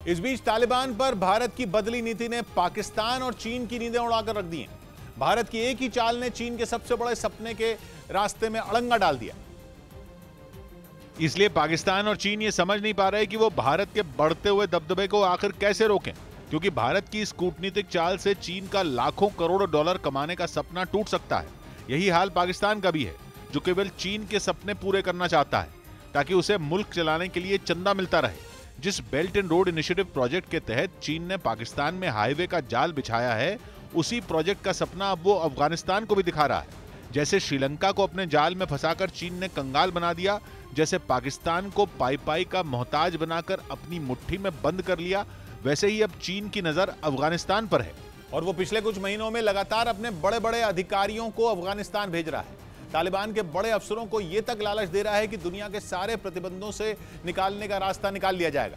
इस बीच तालिबान पर भारत की बदली नीति ने पाकिस्तान और चीन की नींदें उड़ाकर रख दी हैं। भारत की एक ही चाल ने चीन के सबसे बड़े सपने के रास्ते में अड़ंगा डाल दिया। इसलिए पाकिस्तान और चीन ये समझ नहीं पा रहे कि वो भारत के बढ़ते हुए दबदबे को आखिर कैसे रोकें, क्योंकि भारत की इस कूटनीतिक चाल से चीन का लाखों करोड़ डॉलर कमाने का सपना टूट सकता है। यही हाल पाकिस्तान का भी है, जो केवल चीन के सपने पूरे करना चाहता है ताकि उसे मुल्क चलाने के लिए चंदा मिलता रहे। जिस belt and road initiative project के तहत चीन ने पाकिस्तान में हाईवे का जाल बिछाया है, उसी प्रोजेक्ट का सपना अब वो अफगानिस्तान को भी दिखा रहा है। जैसे श्रीलंका को अपने जाल में फंसाकर चीन ने कंगाल बना दिया, जैसे पाकिस्तान को पाई पाई का मोहताज बनाकर अपनी मुट्ठी में बंद कर लिया, वैसे ही अब चीन की नजर अफगानिस्तान पर है और वो पिछले कुछ महीनों में लगातार अपने बड़े बड़े अधिकारियों को अफगानिस्तान भेज रहा है। तालिबान के बड़े अफसरों को यह तक लालच दे रहा है कि दुनिया के सारे प्रतिबंधों से निकालने का रास्ता निकाल लिया जाएगा।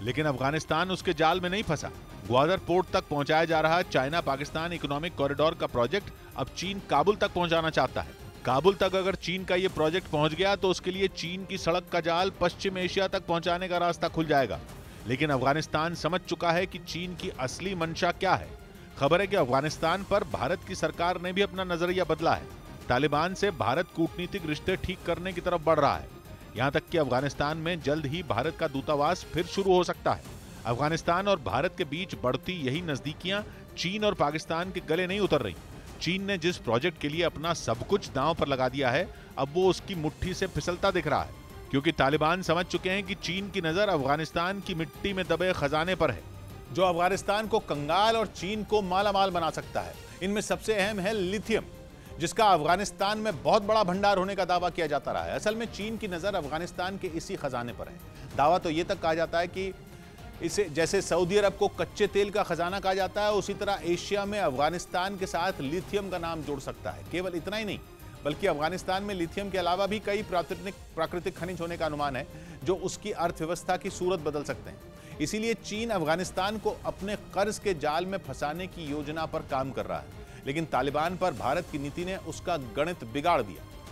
लेकिन अफगानिस्तान उसके जाल में नहीं फंसा। ग्वादर पोर्ट तक पहुंचाया जा रहा चाइना पाकिस्तान इकोनॉमिक कॉरिडोर का प्रोजेक्ट अब चीन काबुल तक पहुंचाना चाहता है। काबुल तक अगर चीन का यह प्रोजेक्ट पहुंच गया तो उसके लिए चीन की सड़क का जाल पश्चिम एशिया तक पहुंचाने का रास्ता खुल जाएगा। लेकिन अफगानिस्तान समझ चुका है कि चीन की असली मंशा क्या है। खबर है कि अफगानिस्तान पर भारत की सरकार ने भी अपना नजरिया बदला है। तालिबान से भारत कूटनीतिक रिश्ते ठीक करने की तरफ बढ़ रहा है। यहां तक कि अफगानिस्तान में जल्द ही भारत का दूतावास फिर शुरू हो सकता है। अफगानिस्तान और भारत के बीच बढ़ती यही नजदीकियां चीन और पाकिस्तान के गले नहीं उतर रही। चीन ने जिस प्रोजेक्ट के लिए अपना सब कुछ दांव पर लगा दिया है, अब वो उसकी मुट्ठी से फिसलता दिख रहा है, क्योंकि तालिबान समझ चुके हैं कि चीन की नजर अफगानिस्तान की मिट्टी में दबे खजाने पर है, जो अफगानिस्तान को कंगाल और चीन को मालामाल बना सकता है। इनमें सबसे अहम है लिथियम, जिसका अफगानिस्तान में बहुत बड़ा भंडार होने का दावा किया जाता रहा है। असल में चीन की नजर अफगानिस्तान के इसी खजाने पर है। दावा तो यह तक कहा जाता है कि इसे जैसे सऊदी अरब को कच्चे तेल का खजाना कहा जाता है, उसी तरह एशिया में अफगानिस्तान के साथ लिथियम का नाम जोड़ सकता है। केवल इतना ही नहीं, बल्कि अफगानिस्तान में लिथियम के अलावा भी कई प्राकृतिक खनिज होने का अनुमान है, जो उसकी अर्थव्यवस्था की सूरत बदल सकते हैं। इसीलिए चीन अफगानिस्तान को अपने कर्ज के जाल में फंसाने की योजना पर काम कर रहा है। लेकिन तालिबान पर भारत की नीति ने उसका गणित बिगाड़ दिया।